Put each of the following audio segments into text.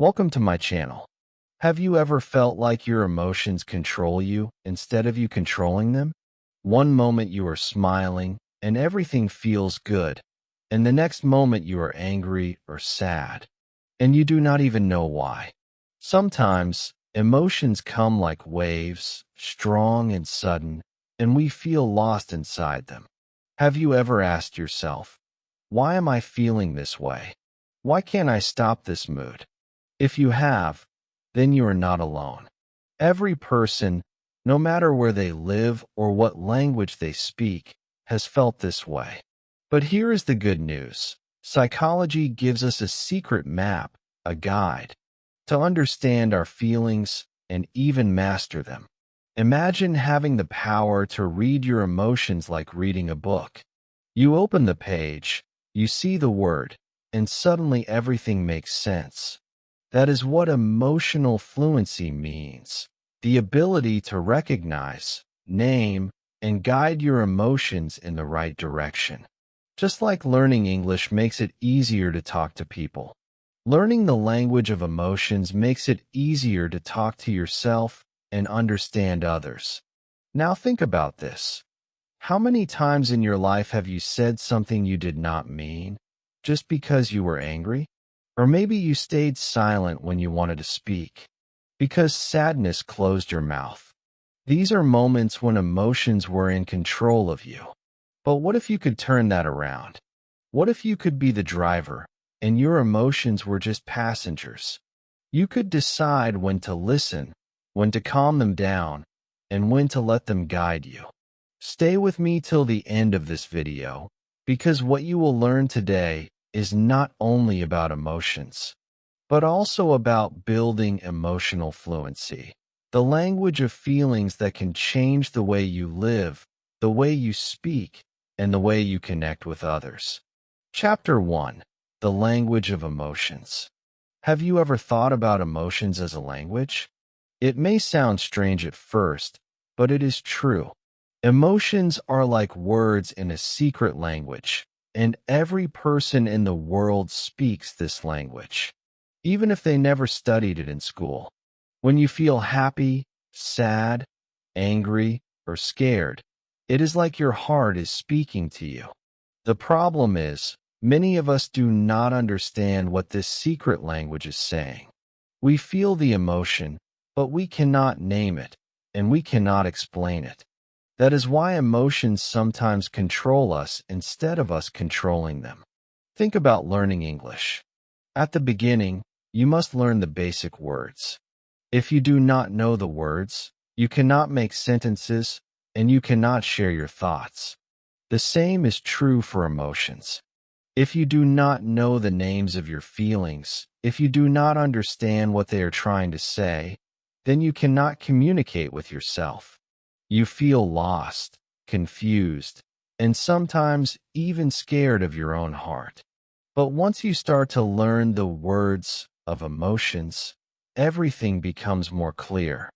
Welcome to my channel. Have you ever felt like your emotions control you instead of you controlling them? One moment you are smiling and everything feels good, and the next moment you are angry or sad, and you do not even know why. Sometimes emotions come like waves, strong and sudden, and we feel lost inside them. Have you ever asked yourself, why am I feeling this way? Why can't I stop this mood? If you have, then you are not alone. Every person, no matter where they live or what language they speak, has felt this way. But here is the good news. Psychology gives us a secret map, a guide, to understand our feelings and even master them. Imagine having the power to read your emotions like reading a book. You open the page, you see the word, and suddenly everything makes sense. That is what emotional fluency means. The ability to recognize, name, and guide your emotions in the right direction. Just like learning English makes it easier to talk to people, learning the language of emotions makes it easier to talk to yourself and understand others. Now think about this. How many times in your life have you said something you did not mean just because you were angry? Or maybe you stayed silent when you wanted to speak because sadness closed your mouth. These are moments when emotions were in control of you. But what if you could turn that around? What if you could be the driver and your emotions were just passengers? You could decide when to listen, when to calm them down, and when to let them guide you. Stay with me till the end of this video, because what you will learn today is not only about emotions, but also about building emotional fluency, the language of feelings that can change the way you live, the way you speak, and the way you connect with others. Chapter 1. The Language of Emotions. Have you ever thought about emotions as a language? It may sound strange at first, but it is true. Emotions are like words in a secret language, and every person in the world speaks this language, even if they never studied it in school. When you feel happy, sad, angry, or scared, it is like your heart is speaking to you. The problem is, many of us do not understand what this secret language is saying. We feel the emotion, but we cannot name it, and we cannot explain it. That is why emotions sometimes control us instead of us controlling them. Think about learning English. At the beginning, you must learn the basic words. If you do not know the words, you cannot make sentences, and you cannot share your thoughts. The same is true for emotions. If you do not know the names of your feelings, if you do not understand what they are trying to say, then you cannot communicate with yourself. You feel lost, confused, and sometimes even scared of your own heart. But once you start to learn the words of emotions, everything becomes more clear.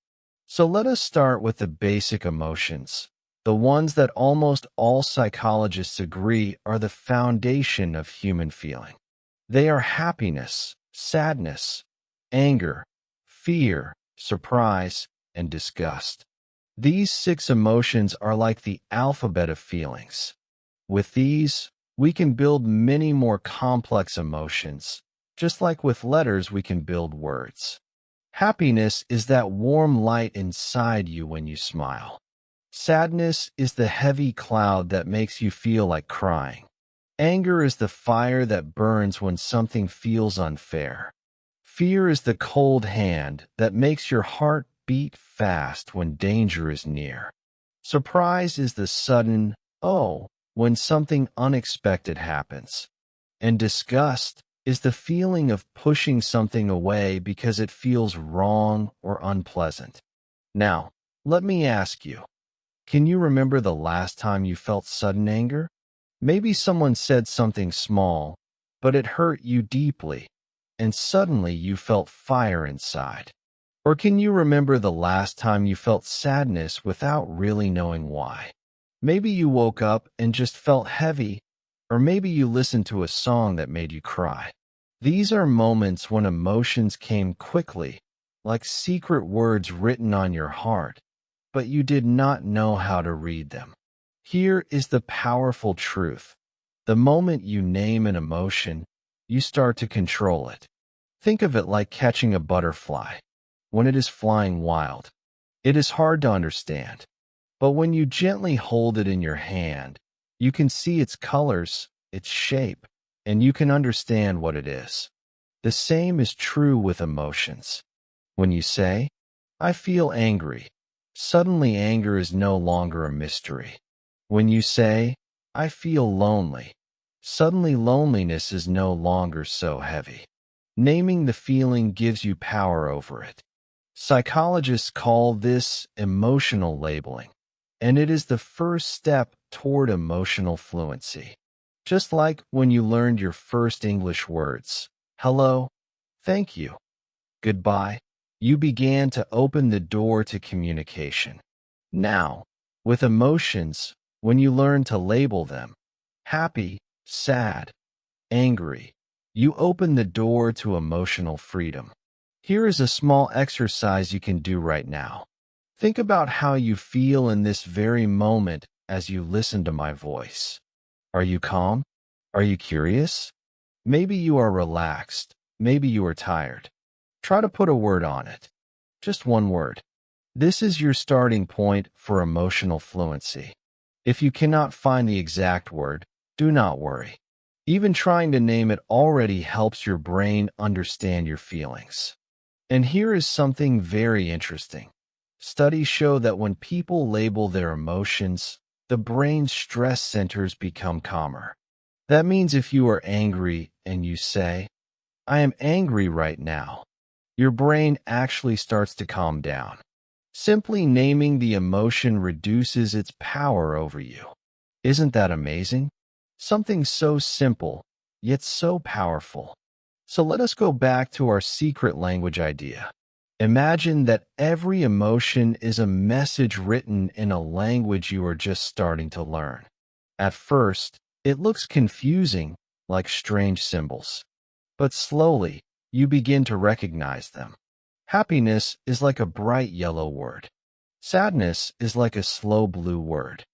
So let us start with the basic emotions, the ones that almost all psychologists agree are the foundation of human feeling. They are happiness, sadness, anger, fear, surprise, and disgust. These 6 emotions are like the alphabet of feelings. With these, we can build many more complex emotions. Just like with letters, we can build words. Happiness is that warm light inside you when you smile. Sadness is the heavy cloud that makes you feel like crying. Anger is the fire that burns when something feels unfair. Fear is the cold hand that makes your heart beat fast when danger is near. Surprise is the sudden, oh, when something unexpected happens. And disgust is the feeling of pushing something away because it feels wrong or unpleasant. Now, let me ask you, can you remember the last time you felt sudden anger? Maybe someone said something small, but it hurt you deeply, and suddenly you felt fire inside. Or can you remember the last time you felt sadness without really knowing why? Maybe you woke up and just felt heavy, or maybe you listened to a song that made you cry. These are moments when emotions came quickly, like secret words written on your heart, but you did not know how to read them. Here is the powerful truth. The moment you name an emotion, you start to control it. Think of it like catching a butterfly. When it is flying wild, it is hard to understand. But when you gently hold it in your hand, you can see its colors, its shape, and you can understand what it is. The same is true with emotions. When you say, I feel angry, suddenly anger is no longer a mystery. When you say, I feel lonely, suddenly loneliness is no longer so heavy. Naming the feeling gives you power over it. Psychologists call this emotional labeling, and it is the first step toward emotional fluency. Just like when you learned your first English words, hello, thank you, goodbye, you began to open the door to communication. Now, with emotions, when you learn to label them, happy, sad, angry, you open the door to emotional freedom. Here is a small exercise you can do right now. Think about how you feel in this very moment as you listen to my voice. Are you calm? Are you curious? Maybe you are relaxed. Maybe you are tired. Try to put a word on it. Just one word. This is your starting point for emotional fluency. If you cannot find the exact word, do not worry. Even trying to name it already helps your brain understand your feelings. And here is something very interesting. Studies show that when people label their emotions, the brain's stress centers become calmer. That means if you are angry and you say, I am angry right now, your brain actually starts to calm down. Simply naming the emotion reduces its power over you. Isn't that amazing? Something so simple, yet so powerful. So let us go back to our secret language idea. Imagine that every emotion is a message written in a language you are just starting to learn. At first, it looks confusing, like strange symbols. But slowly, you begin to recognize them. Happiness is like a bright yellow word. Sadness is like a slow blue word.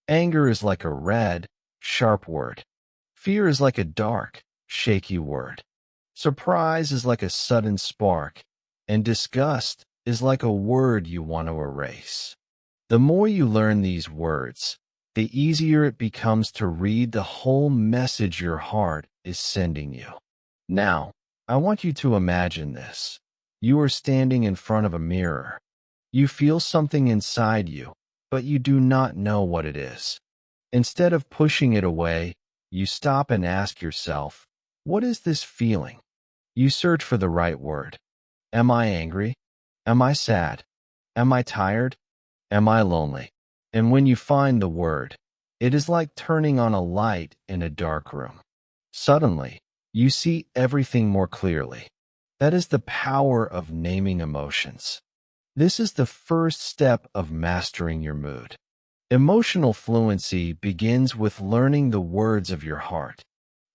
Anger is like a red, sharp word. Fear is like a dark, shaky word. Surprise is like a sudden spark, and disgust is like a word you want to erase. The more you learn these words, the easier it becomes to read the whole message your heart is sending you. Now, I want you to imagine this. You are standing in front of a mirror. You feel something inside you, but you do not know what it is. Instead of pushing it away, you stop and ask yourself, what is this feeling? You search for the right word. Am I angry? Am I sad? Am I tired? Am I lonely? And when you find the word, it is like turning on a light in a dark room. Suddenly, you see everything more clearly. That is the power of naming emotions. This is the first step of mastering your mood. Emotional fluency begins with learning the words of your heart.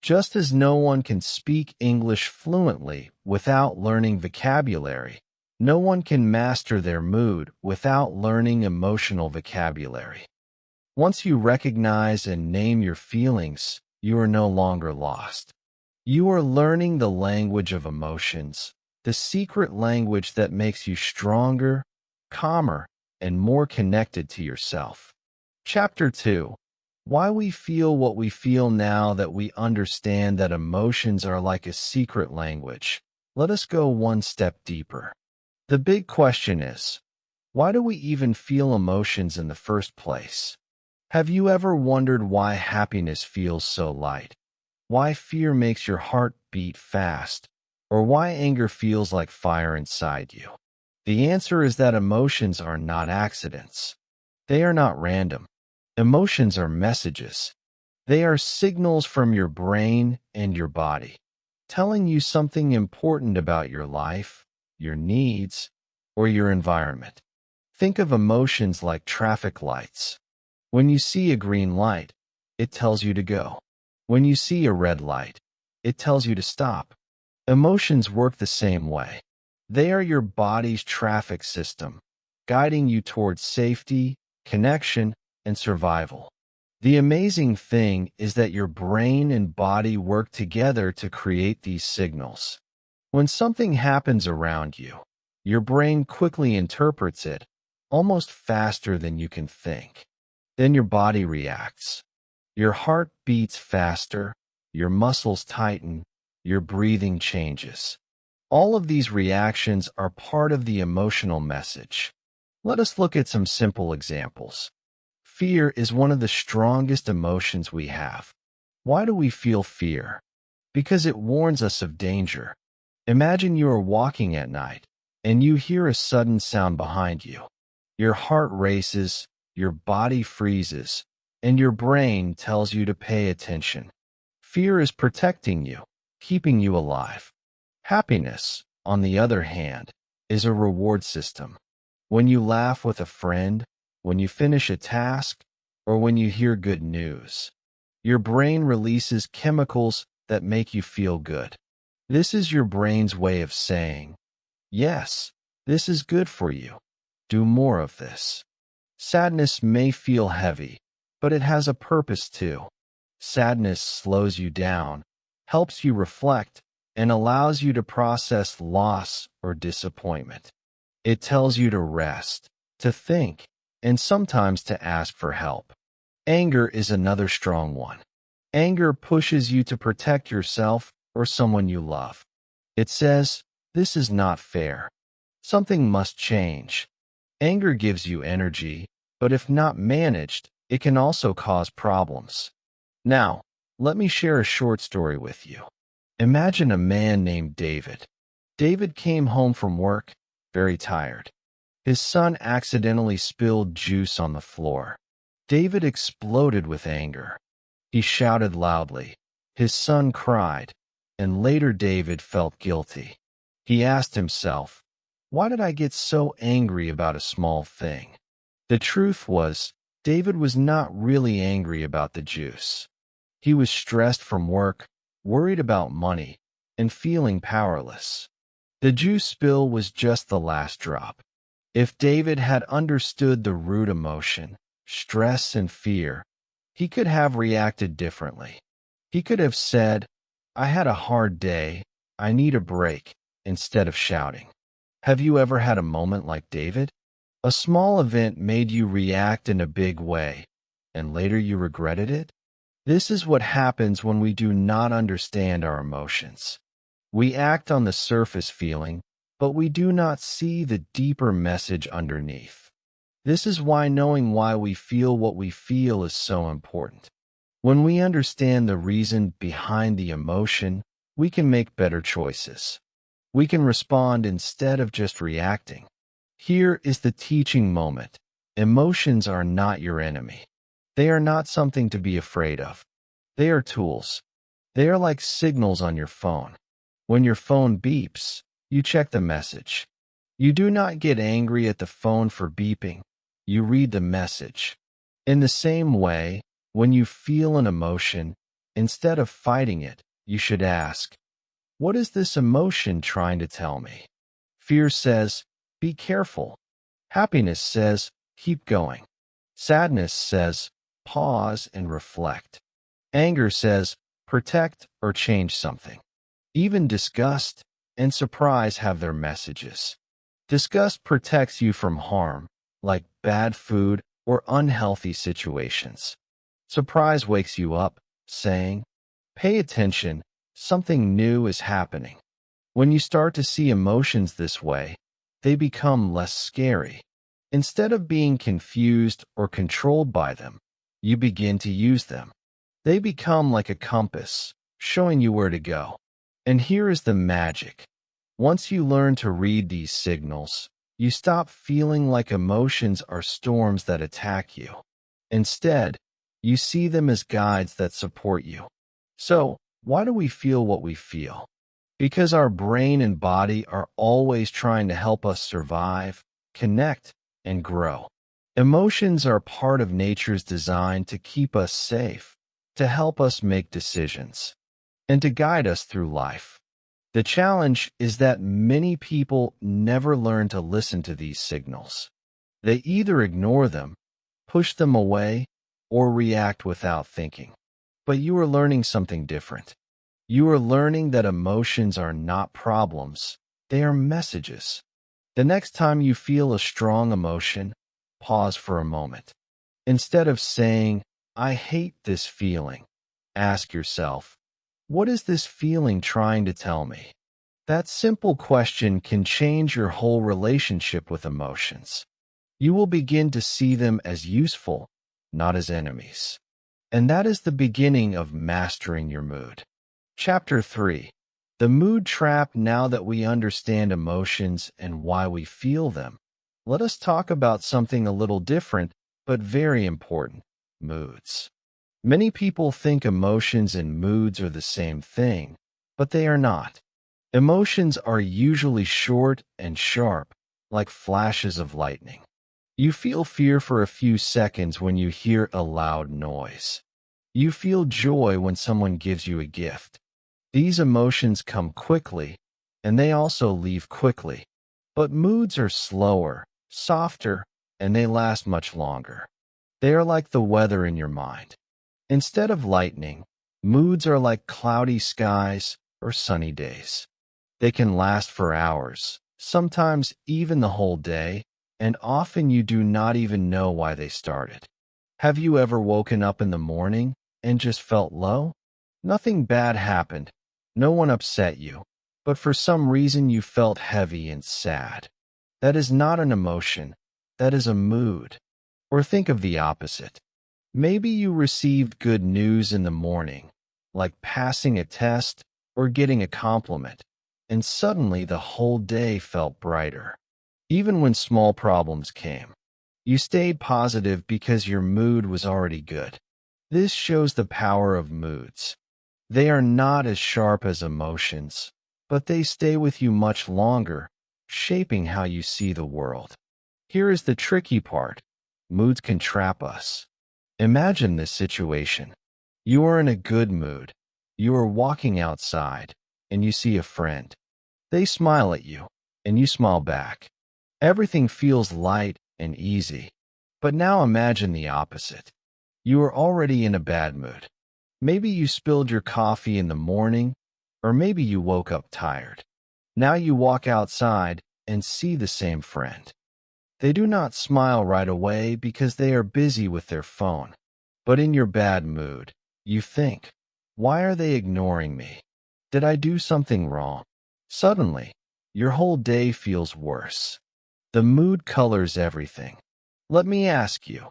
Just as no one can speak English fluently without learning vocabulary, no one can master their mood without learning emotional vocabulary. Once you recognize and name your feelings, you are no longer lost. You are learning the language of emotions, the secret language that makes you stronger, calmer, and more connected to yourself. Chapter 2. Why we feel what we feel. Now that we understand that emotions are like a secret language, let us go one step deeper. The big question is, why do we even feel emotions in the first place? Have you ever wondered why happiness feels so light? Why fear makes your heart beat fast? Or why anger feels like fire inside you? The answer is that emotions are not accidents. They are not random. Emotions are messages. They are signals from your brain and your body, telling you something important about your life, your needs, or your environment. Think of emotions like traffic lights. When you see a green light, it tells you to go. When you see a red light, it tells you to stop. Emotions work the same way. They are your body's traffic system, guiding you towards safety, connection, and survival. The amazing thing is that your brain and body work together to create these signals. When something happens around you, your brain quickly interprets it, almost faster than you can think. Then your body reacts. Your heart beats faster, your muscles tighten, your breathing changes. All of these reactions are part of the emotional message. Let us look at some simple examples. Fear is one of the strongest emotions we have. Why do we feel fear? Because it warns us of danger. Imagine you are walking at night, and you hear a sudden sound behind you. Your heart races, your body freezes, and your brain tells you to pay attention. Fear is protecting you, keeping you alive. Happiness, on the other hand, is a reward system. When you laugh with a friend, when you finish a task, or when you hear good news, your brain releases chemicals that make you feel good. This is your brain's way of saying, yes, this is good for you. Do more of this. Sadness may feel heavy, but it has a purpose too. Sadness slows you down, helps you reflect, and allows you to process loss or disappointment. It tells you to rest, to think, and sometimes to ask for help. Anger is another strong one. Anger pushes you to protect yourself or someone you love. It says, this is not fair. Something must change. Anger gives you energy, but if not managed, it can also cause problems. Now, let me share a short story with you. Imagine a man named David. David came home from work, very tired. His son accidentally spilled juice on the floor. David exploded with anger. He shouted loudly. His son cried, and later David felt guilty. He asked himself, why did I get so angry about a small thing? The truth was, David was not really angry about the juice. He was stressed from work, worried about money, and feeling powerless. The juice spill was just the last drop. If David had understood the root emotion, stress and fear, he could have reacted differently. He could have said, I had a hard day, I need a break, instead of shouting. Have you ever had a moment like David? A small event made you react in a big way, and later you regretted it? This is what happens when we do not understand our emotions. We act on the surface feeling, but we do not see the deeper message underneath. This is why knowing why we feel what we feel is so important. When we understand the reason behind the emotion, we can make better choices. We can respond instead of just reacting. Here is the teaching moment. Emotions are not your enemy. They are not something to be afraid of. They are tools. They are like signals on your phone. When your phone beeps, you check the message. You do not get angry at the phone for beeping. You read the message. In the same way, when you feel an emotion, instead of fighting it, you should ask, what is this emotion trying to tell me? Fear says, be careful. Happiness says, keep going. Sadness says, pause and reflect. Anger says, protect or change something. Even disgust and surprise have their messages. Disgust protects you from harm, like bad food or unhealthy situations. Surprise wakes you up, saying, pay attention, something new is happening. When you start to see emotions this way, they become less scary. Instead of being confused or controlled by them, you begin to use them. They become like a compass, showing you where to go. And here is the magic. Once you learn to read these signals, you stop feeling like emotions are storms that attack you. Instead, you see them as guides that support you. So, why do we feel what we feel? Because our brain and body are always trying to help us survive, connect, and grow. Emotions are part of nature's design to keep us safe, to help us make decisions, and to guide us through life. The challenge is that many people never learn to listen to these signals. They either ignore them, push them away, or react without thinking. But you are learning something different. You are learning that emotions are not problems, they are messages. The next time you feel a strong emotion, pause for a moment. Instead of saying, "I hate this feeling," ask yourself, "What is this feeling trying to tell me?" That simple question can change your whole relationship with emotions. You will begin to see them as useful, not as enemies. And that is the beginning of mastering your mood. Chapter 3. The Mood Trap. Now that we understand emotions and why we feel them, let us talk about something a little different, but very important: moods. Many people think emotions and moods are the same thing, but they are not. Emotions are usually short and sharp, like flashes of lightning. You feel fear for a few seconds when you hear a loud noise. You feel joy when someone gives you a gift. These emotions come quickly, and they also leave quickly. But moods are slower, softer, and they last much longer. They are like the weather in your mind. Instead of lightning, moods are like cloudy skies or sunny days. They can last for hours, sometimes even the whole day, and often you do not even know why they started. Have you ever woken up in the morning and just felt low? Nothing bad happened. No one upset you. But for some reason you felt heavy and sad. That is not an emotion. That is a mood. Or think of the opposite. Maybe you received good news in the morning, like passing a test or getting a compliment, and suddenly the whole day felt brighter. Even when small problems came, you stayed positive because your mood was already good. This shows the power of moods. They are not as sharp as emotions, but they stay with you much longer, shaping how you see the world. Here is the tricky part. Moods can trap us. Imagine this situation. You are in a good mood. You are walking outside, and you see a friend. They smile at you, and you smile back. Everything feels light and easy. But now imagine the opposite. You are already in a bad mood. Maybe you spilled your coffee in the morning, or maybe you woke up tired. Now you walk outside and see the same friend. They do not smile right away because they are busy with their phone. But in your bad mood, you think, "Why are they ignoring me? Did I do something wrong?" Suddenly, your whole day feels worse. The mood colors everything. Let me ask you,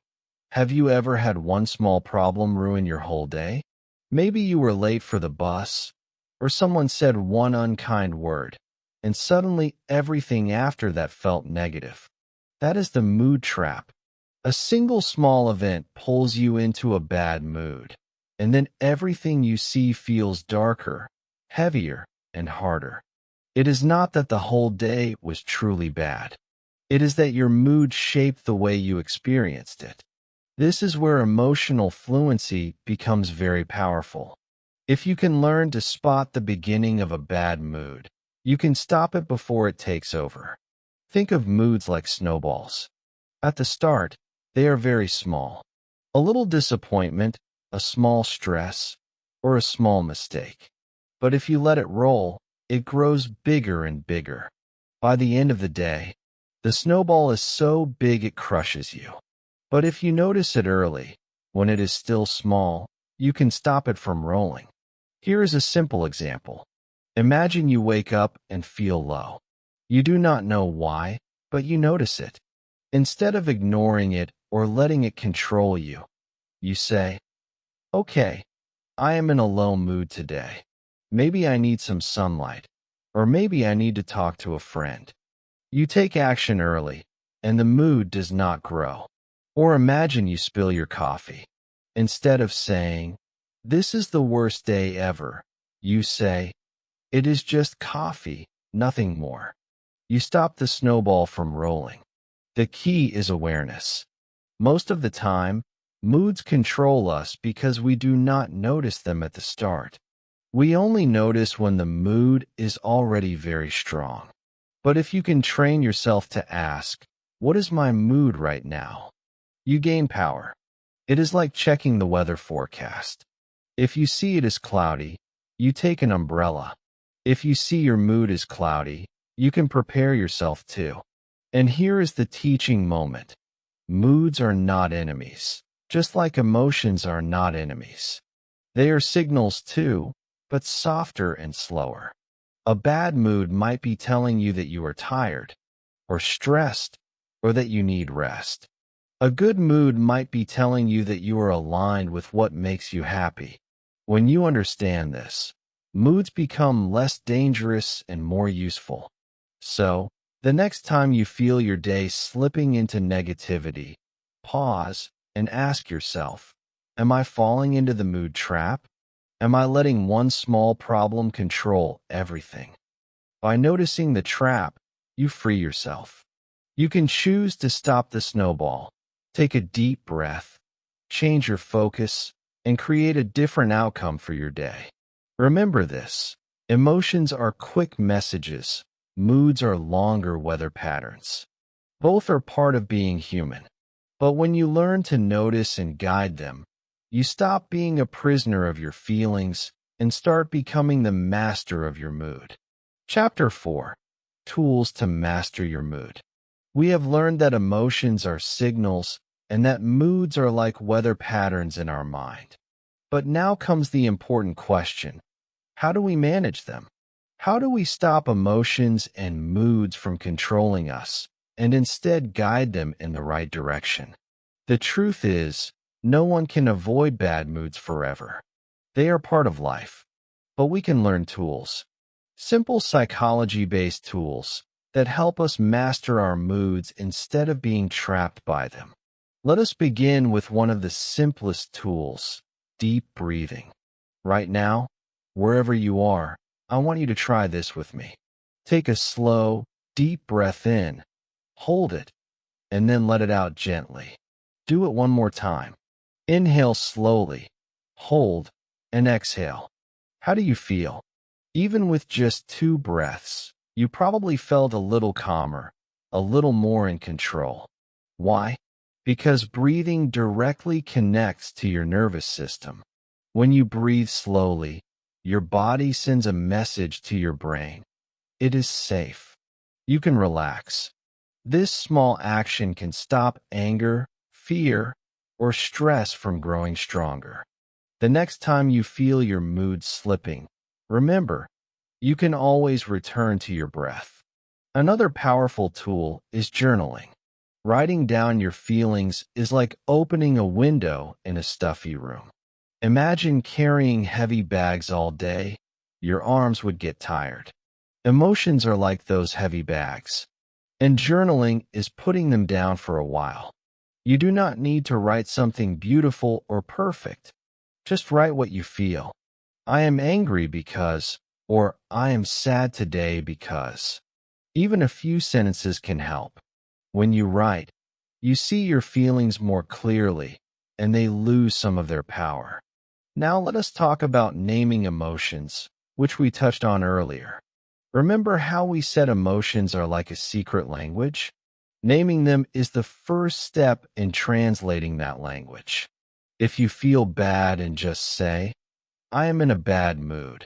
have you ever had one small problem ruin your whole day? Maybe you were late for the bus, or someone said one unkind word, and suddenly everything after that felt negative. That is the mood trap. A single small event pulls you into a bad mood, and then everything you see feels darker, heavier, and harder. It is not that the whole day was truly bad. It is that your mood shaped the way you experienced it. This is where emotional fluency becomes very powerful. If you can learn to spot the beginning of a bad mood, you can stop it before it takes over. Think of moods like snowballs. At the start, they are very small. A little disappointment, a small stress, or a small mistake. But if you let it roll, it grows bigger and bigger. By the end of the day, the snowball is so big it crushes you. But if you notice it early, when it is still small, you can stop it from rolling. Here is a simple example. Imagine you wake up and feel low. You do not know why, but you notice it. Instead of ignoring it or letting it control you, you say, "Okay, I am in a low mood today. Maybe I need some sunlight, or maybe I need to talk to a friend." You take action early, and the mood does not grow. Or imagine you spill your coffee. Instead of saying, "This is the worst day ever," you say, "It is just coffee, nothing more." You stop the snowball from rolling. The key is awareness. Most of the time, moods control us because we do not notice them at the start. We only notice when the mood is already very strong. But if you can train yourself to ask, "What is my mood right now?" you gain power. It is like checking the weather forecast. If you see it as cloudy, you take an umbrella. If you see your mood is cloudy, you can prepare yourself too. And here is the teaching moment. Moods are not enemies, just like emotions are not enemies. They are signals too, but softer and slower. A bad mood might be telling you that you are tired, or stressed, or that you need rest. A good mood might be telling you that you are aligned with what makes you happy. When you understand this, moods become less dangerous and more useful. So, the next time you feel your day slipping into negativity, pause and ask yourself, am I falling into the mood trap? Am I letting one small problem control everything? By noticing the trap, you free yourself. You can choose to stop the snowball, take a deep breath, change your focus, and create a different outcome for your day. Remember this: emotions are quick messages, moods are longer weather patterns. Both are part of being human. But when you learn to notice and guide them, you stop being a prisoner of your feelings and start becoming the master of your mood. Chapter 4: Tools to Master Your Mood. We have learned that emotions are signals and that moods are like weather patterns in our mind. But now comes the important question: how do we manage them? How do we stop emotions and moods from controlling us and instead guide them in the right direction? The truth is, no one can avoid bad moods forever. They are part of life. But we can learn tools, simple psychology-based tools, that help us master our moods instead of being trapped by them. Let us begin with one of the simplest tools: deep breathing. Right now, wherever you are, I want you to try this with me. Take a slow, deep breath in, hold it, and then let it out gently. Do it one more time. Inhale slowly, hold, and exhale. How do you feel? Even with just 2 breaths, you probably felt a little calmer, a little more in control. Why? Because breathing directly connects to your nervous system. When you breathe slowly, your body sends a message to your brain. It is safe. You can relax. This small action can stop anger, fear, or stress from growing stronger. The next time you feel your mood slipping, remember, you can always return to your breath. Another powerful tool is journaling. Writing down your feelings is like opening a window in a stuffy room. Imagine carrying heavy bags all day. Your arms would get tired. Emotions are like those heavy bags, and journaling is putting them down for a while. You do not need to write something beautiful or perfect. Just write what you feel. I am angry because, or I am sad today because. Even a few sentences can help. When you write, you see your feelings more clearly, and they lose some of their power. Now let us talk about naming emotions, which we touched on earlier. Remember how we said emotions are like a secret language? Naming them is the first step in translating that language. If you feel bad and just say, "I am in a bad mood,"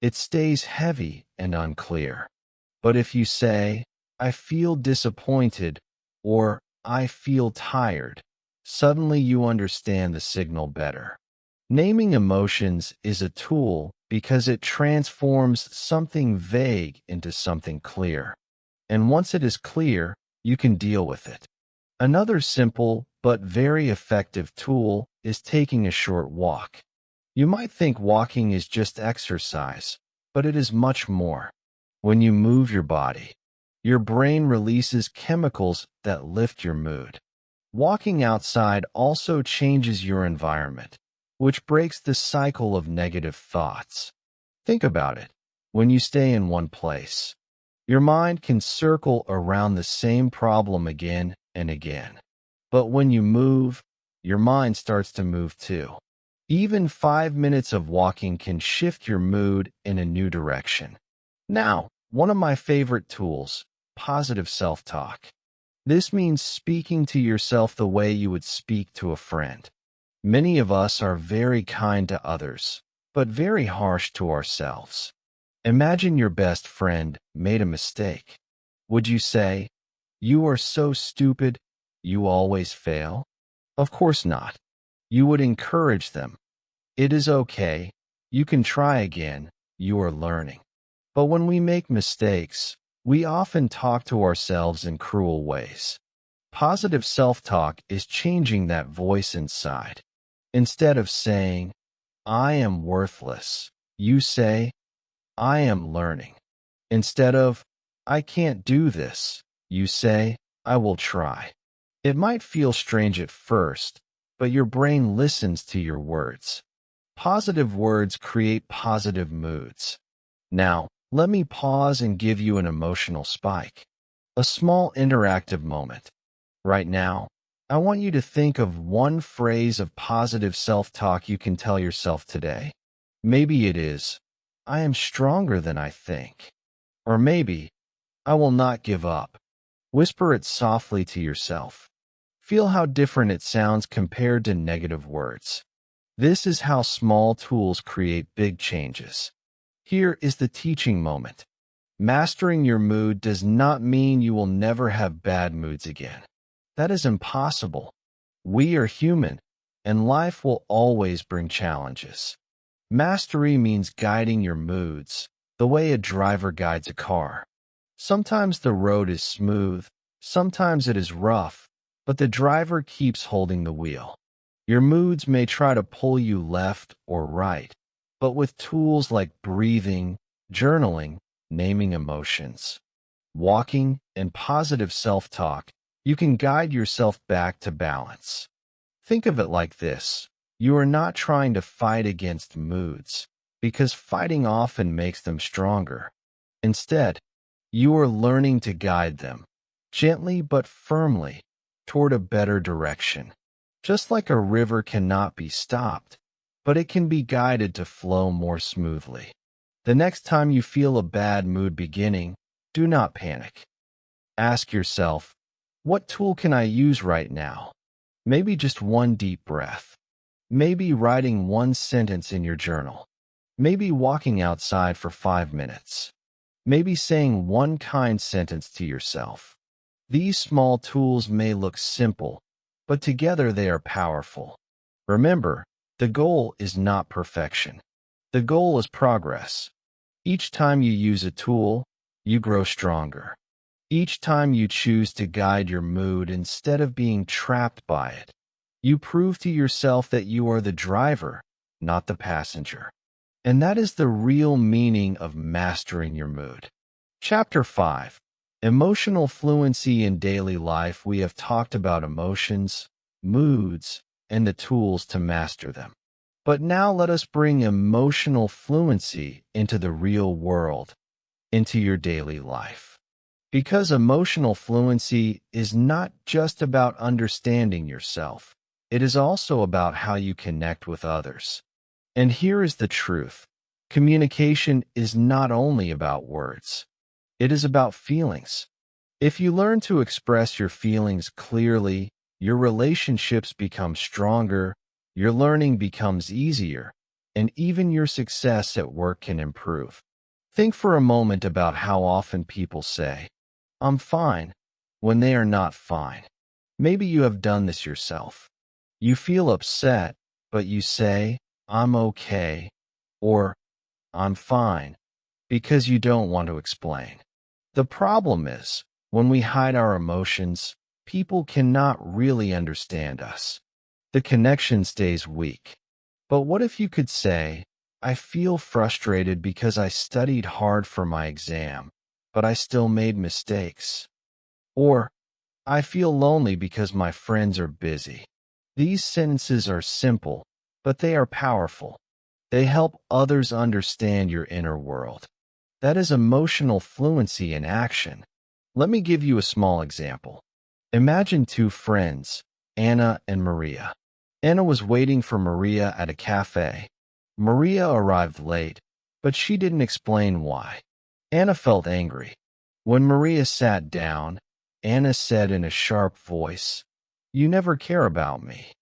it stays heavy and unclear. But if you say, "I feel disappointed," or "I feel tired," suddenly you understand the signal better. Naming emotions is a tool because it transforms something vague into something clear. And once it is clear, you can deal with it. Another simple but very effective tool is taking a short walk. You might think walking is just exercise, but it is much more. When you move your body, your brain releases chemicals that lift your mood. Walking outside also changes your environment, which breaks the cycle of negative thoughts. Think about it. When you stay in one place, your mind can circle around the same problem again and again. But when you move, your mind starts to move too. Even 5 minutes of walking can shift your mood in a new direction. Now, one of my favorite tools, positive self-talk. This means speaking to yourself the way you would speak to a friend. Many of us are very kind to others, but very harsh to ourselves. Imagine your best friend made a mistake. Would you say, "You are so stupid, you always fail"? Of course not. You would encourage them. It is okay. You can try again. You are learning. But when we make mistakes, we often talk to ourselves in cruel ways. Positive self-talk is changing that voice inside. Instead of saying, "I am worthless," you say, "I am learning." Instead of, "I can't do this," you say, "I will try." It might feel strange at first, but your brain listens to your words. Positive words create positive moods. Now, let me pause and give you an emotional spike. A small interactive moment. Right now, I want you to think of one phrase of positive self-talk you can tell yourself today. Maybe it is, "I am stronger than I think." Or maybe, "I will not give up." Whisper it softly to yourself. Feel how different it sounds compared to negative words. This is how small tools create big changes. Here is the teaching moment. Mastering your mood does not mean you will never have bad moods again. That is impossible. We are human, and life will always bring challenges. Mastery means guiding your moods, the way a driver guides a car. Sometimes the road is smooth, sometimes it is rough, but the driver keeps holding the wheel. Your moods may try to pull you left or right, but with tools like breathing, journaling, naming emotions, walking, and positive self-talk, you can guide yourself back to balance. Think of it like this. You are not trying to fight against moods, because fighting often makes them stronger. Instead, you are learning to guide them, gently but firmly, toward a better direction. Just like a river cannot be stopped, but it can be guided to flow more smoothly. The next time you feel a bad mood beginning, do not panic. Ask yourself, what tool can I use right now? Maybe just one deep breath. Maybe writing one sentence in your journal. Maybe walking outside for 5 minutes. Maybe saying one kind sentence to yourself. These small tools may look simple, but together they are powerful. Remember, the goal is not perfection. The goal is progress. Each time you use a tool, you grow stronger. Each time you choose to guide your mood instead of being trapped by it, you prove to yourself that you are the driver, not the passenger. And that is the real meaning of mastering your mood. Chapter 5. Emotional Fluency in Daily Life. We have talked about emotions, moods, and the tools to master them. But now let us bring emotional fluency into the real world, into your daily life. Because emotional fluency is not just about understanding yourself, it is also about how you connect with others. And here is the truth. Communication is not only about words. It is about feelings. If you learn to express your feelings clearly, your relationships become stronger, your learning becomes easier, and even your success at work can improve. Think for a moment about how often people say, "I'm fine," when they are not fine. Maybe you have done this yourself. You feel upset, but you say, "I'm okay," or "I'm fine," because you don't want to explain. The problem is, when we hide our emotions, people cannot really understand us. The connection stays weak. But what if you could say, "I feel frustrated because I studied hard for my exam, but I still made mistakes." Or, "I feel lonely because my friends are busy." These sentences are simple, but they are powerful. They help others understand your inner world. That is emotional fluency in action. Let me give you a small example. Imagine two friends, Anna and Maria. Anna was waiting for Maria at a cafe. Maria arrived late, but she didn't explain why. Anna felt angry. When Maria sat down, Anna said in a sharp voice, "You never care about me."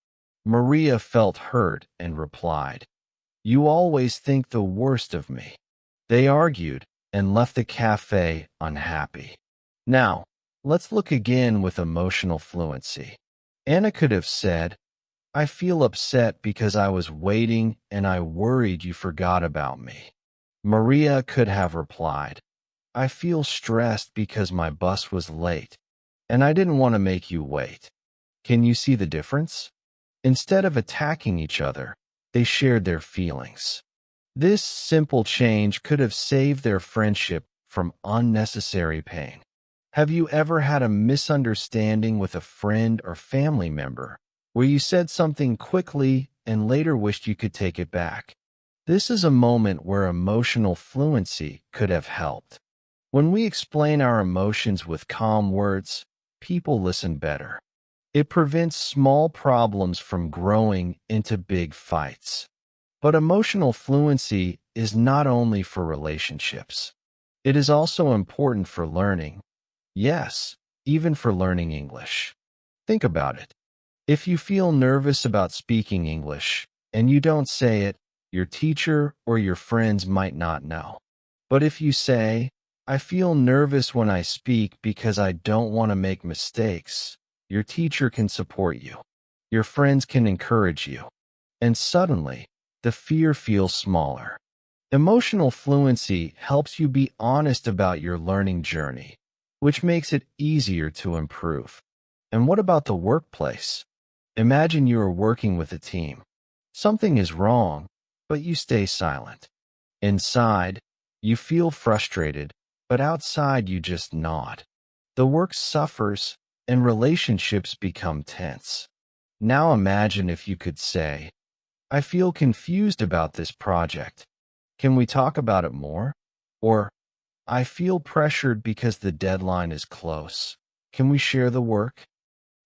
Maria felt hurt and replied, "You always think the worst of me." They argued and left the cafe unhappy. Now, let's look again with emotional fluency. Anna could have said, "I feel upset because I was waiting and I worried you forgot about me." Maria could have replied, "I feel stressed because my bus was late and I didn't want to make you wait." Can you see the difference? Instead of attacking each other, they shared their feelings. This simple change could have saved their friendship from unnecessary pain. Have you ever had a misunderstanding with a friend or family member where you said something quickly and later wished you could take it back? This is a moment where emotional fluency could have helped. When we explain our emotions with calm words, people listen better. It prevents small problems from growing into big fights. But emotional fluency is not only for relationships. It is also important for learning. Yes, even for learning English. Think about it. If you feel nervous about speaking English and you don't say it, your teacher or your friends might not know. But if you say, "I feel nervous when I speak because I don't want to make mistakes," your teacher can support you. Your friends can encourage you. And suddenly, the fear feels smaller. Emotional fluency helps you be honest about your learning journey, which makes it easier to improve. And what about the workplace? Imagine you are working with a team. Something is wrong, but you stay silent. Inside, you feel frustrated, but outside you just nod. The work suffers, and relationships become tense. Now imagine if you could say, "I feel confused about this project. Can we talk about it more?" Or, "I feel pressured because the deadline is close. Can we share the work?"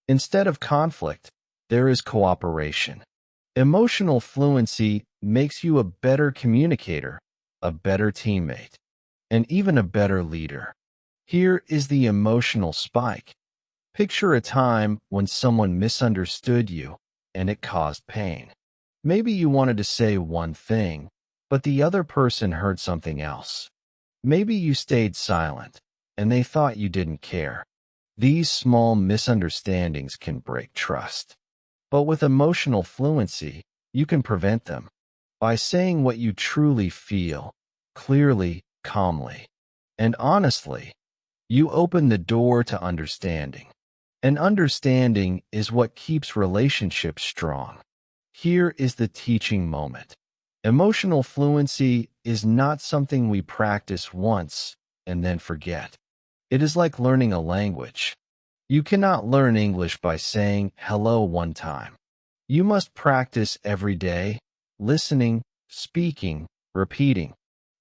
Instead of conflict, there is cooperation. Emotional fluency makes you a better communicator, a better teammate, and even a better leader. Here is the emotional spike. Picture a time when someone misunderstood you and it caused pain. Maybe you wanted to say one thing, but the other person heard something else. Maybe you stayed silent and they thought you didn't care. These small misunderstandings can break trust. But with emotional fluency, you can prevent them by saying what you truly feel, clearly, calmly, and honestly. You open the door to understanding. And understanding is what keeps relationships strong. Here is the teaching moment. Emotional fluency is not something we practice once and then forget. It is like learning a language. You cannot learn English by saying hello one time. You must practice every day, listening, speaking, repeating.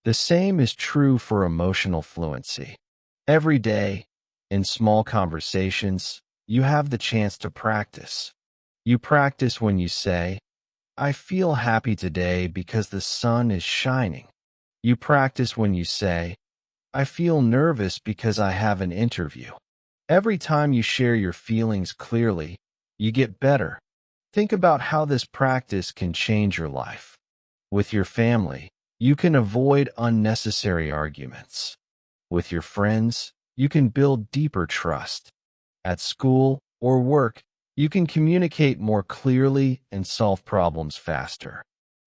The same is true for emotional fluency. Every day, in small conversations, you have the chance to practice. You practice when you say, "I feel happy today because the sun is shining." You practice when you say, "I feel nervous because I have an interview." Every time you share your feelings clearly, you get better. Think about how this practice can change your life. With your family, you can avoid unnecessary arguments. With your friends, you can build deeper trust. At school or work, you can communicate more clearly and solve problems faster.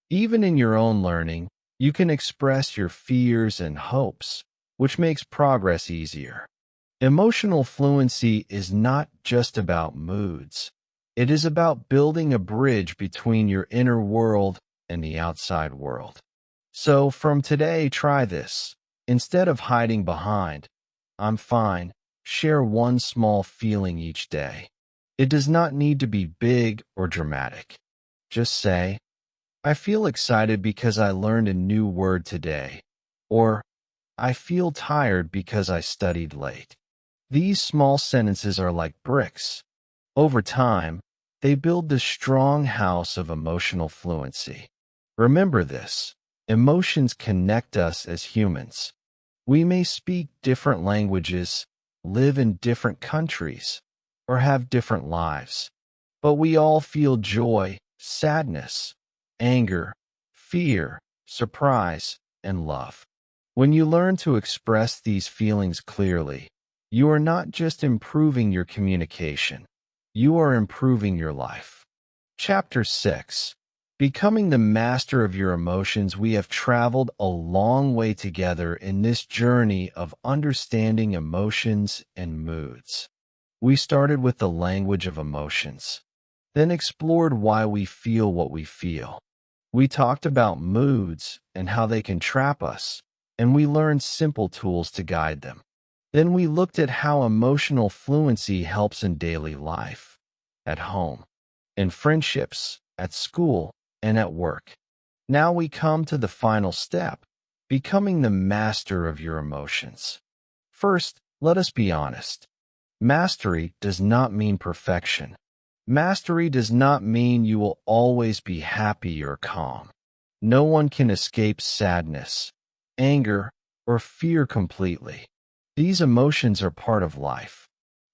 Even in your own learning, you can express your fears and hopes, which makes progress easier. Emotional fluency is not just about moods. It is about building a bridge between your inner world and the outside world. So from today, try this. Instead of hiding behind, "I'm fine," share one small feeling each day. It does not need to be big or dramatic. Just say, "I feel excited because I learned a new word today," or "I feel tired because I studied late." These small sentences are like bricks. Over time, They build the strong house of emotional fluency. Remember this: emotions connect us as humans. We may speak different languages, live in different countries, or have different lives, but we all feel joy, sadness, anger, fear, surprise, and love. When you learn to express these feelings clearly, you are not just improving your communication, you are improving your life. Chapter 6. Becoming the master of your emotions. We have traveled a long way together in this journey of understanding emotions and moods. We started with the language of emotions, then explored why we feel what we feel. We talked about moods and how they can trap us, and we learned simple tools to guide them. Then we looked at how emotional fluency helps in daily life, at home, in friendships, at school, and at work. Now we come to the final step: becoming the master of your emotions. First, let us be honest. Mastery does not mean perfection. Mastery does not mean you will always be happy or calm. No one can escape sadness, anger, or fear completely. These emotions are part of life.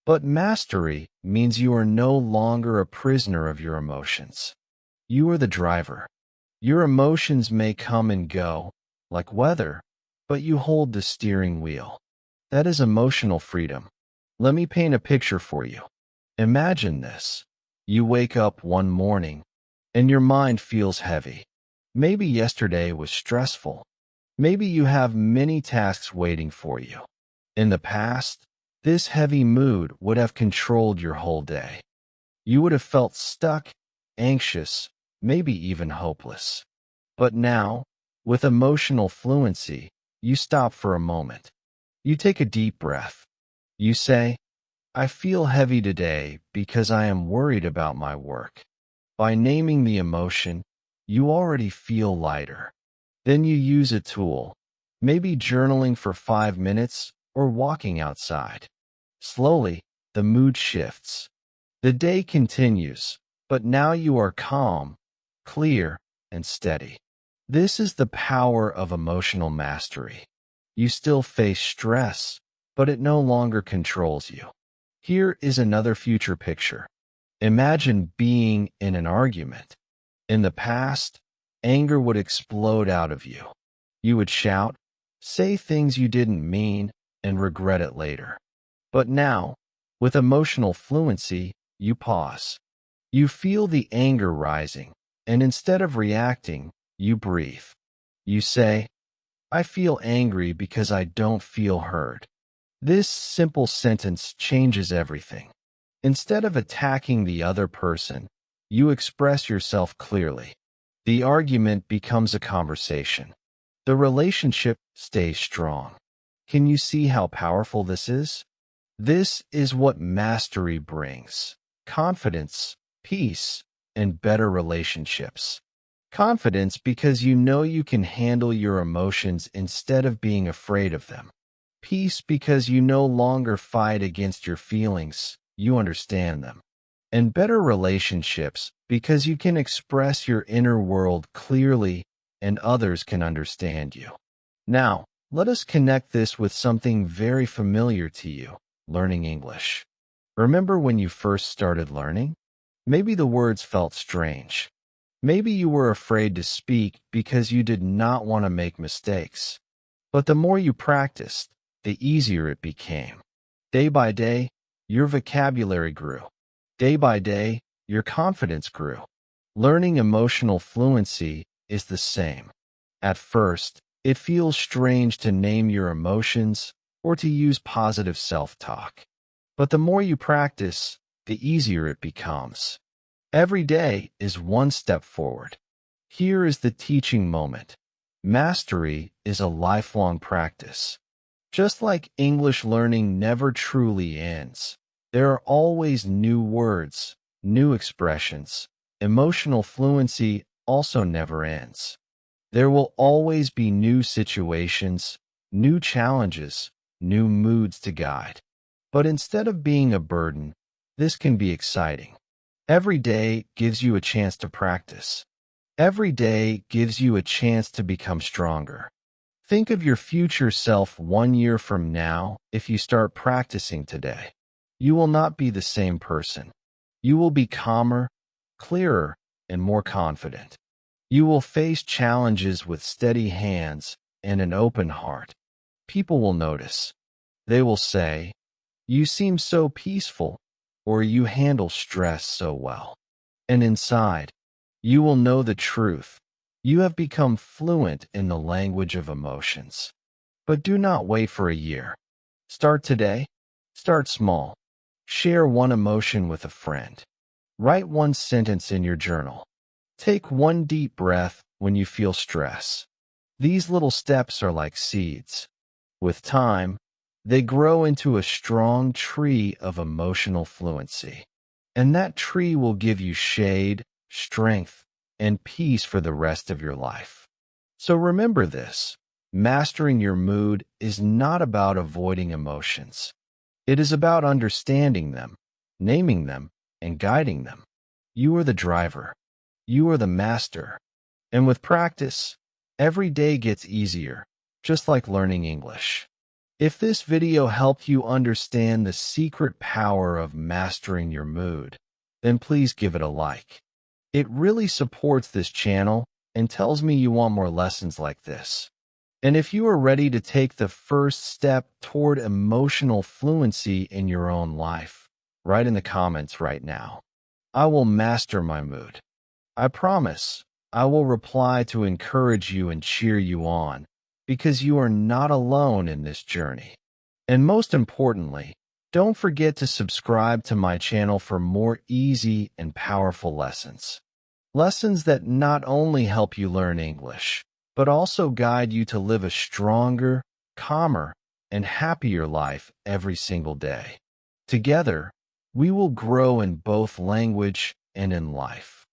But mastery means you are no longer a prisoner of your emotions. You are the driver. Your emotions may come and go, like weather, but you hold the steering wheel. That is emotional freedom. Let me paint a picture for you. Imagine this. You wake up one morning, and your mind feels heavy. Maybe yesterday was stressful. Maybe you have many tasks waiting for you. In the past, this heavy mood would have controlled your whole day. You would have felt stuck, anxious, maybe even hopeless. But now, with emotional fluency, you stop for a moment. You take a deep breath. You say, I feel heavy today because I am worried about my work. By naming the emotion, you already feel lighter. Then you use a tool, maybe journaling for 5 minutes or walking outside. Slowly, the mood shifts. The day continues, but now you are calm, clear, and steady. This is the power of emotional mastery. You still face stress, but it no longer controls you. Here is another future picture. Imagine being in an argument. In the past, anger would explode out of you. You would shout, say things you didn't mean, and regret it later. But now, with emotional fluency, you pause. You feel the anger rising, and instead of reacting, you breathe. You say, I feel angry because I don't feel heard. This simple sentence changes everything. Instead of attacking the other person, you express yourself clearly. The argument becomes a conversation. The relationship stays strong. Can you see how powerful this is? This is what mastery brings: confidence, peace, and better relationships. Confidence because you know you can handle your emotions instead of being afraid of them. Peace because you no longer fight against your feelings, you understand them. And better relationships because you can express your inner world clearly and others can understand you. Now, let us connect this with something very familiar to you: learning English. Remember when you first started learning? Maybe the words felt strange. Maybe you were afraid to speak because you did not want to make mistakes. But the more you practiced, the easier it became. Day by day, your vocabulary grew. Day by day, your confidence grew. Learning emotional fluency is the same. At first, it feels strange to name your emotions or to use positive self-talk. But the more you practice, the easier it becomes. Every day is one step forward. Here is the teaching moment. Mastery is a lifelong practice. Just like English learning never truly ends, there are always new words, new expressions. Emotional fluency also never ends. There will always be new situations, new challenges, new moods to guide. But instead of being a burden, this can be exciting. Every day gives you a chance to practice. Every day gives you a chance to become stronger. Think of your future self 1 year from now if you start practicing today. You will not be the same person. You will be calmer, clearer, and more confident. You will face challenges with steady hands and an open heart. People will notice. They will say, "You seem so peaceful," or "You handle stress so well." And inside, you will know the truth. You have become fluent in the language of emotions. But do not wait for a year. Start today. Start small. Share one emotion with a friend. Write one sentence in your journal. Take one deep breath when you feel stress. These little steps are like seeds. With time, they grow into a strong tree of emotional fluency. And that tree will give you shade, strength, and peace for the rest of your life. So remember this: mastering your mood is not about avoiding emotions. It is about understanding them, naming them, and guiding them. You are the driver. You are the master. And with practice, every day gets easier, just like learning English. If this video helped you understand the secret power of mastering your mood, then please give it a like. It really supports this channel and tells me you want more lessons like this. And if you are ready to take the first step toward emotional fluency in your own life, write in the comments right now. I will master my mood. I promise I will reply to encourage you and cheer you on, because you are not alone in this journey. And most importantly, don't forget to subscribe to my channel for more easy and powerful lessons. Lessons that not only help you learn English, but also guide you to live a stronger, calmer, and happier life every single day. Together, we will grow in both language and in life.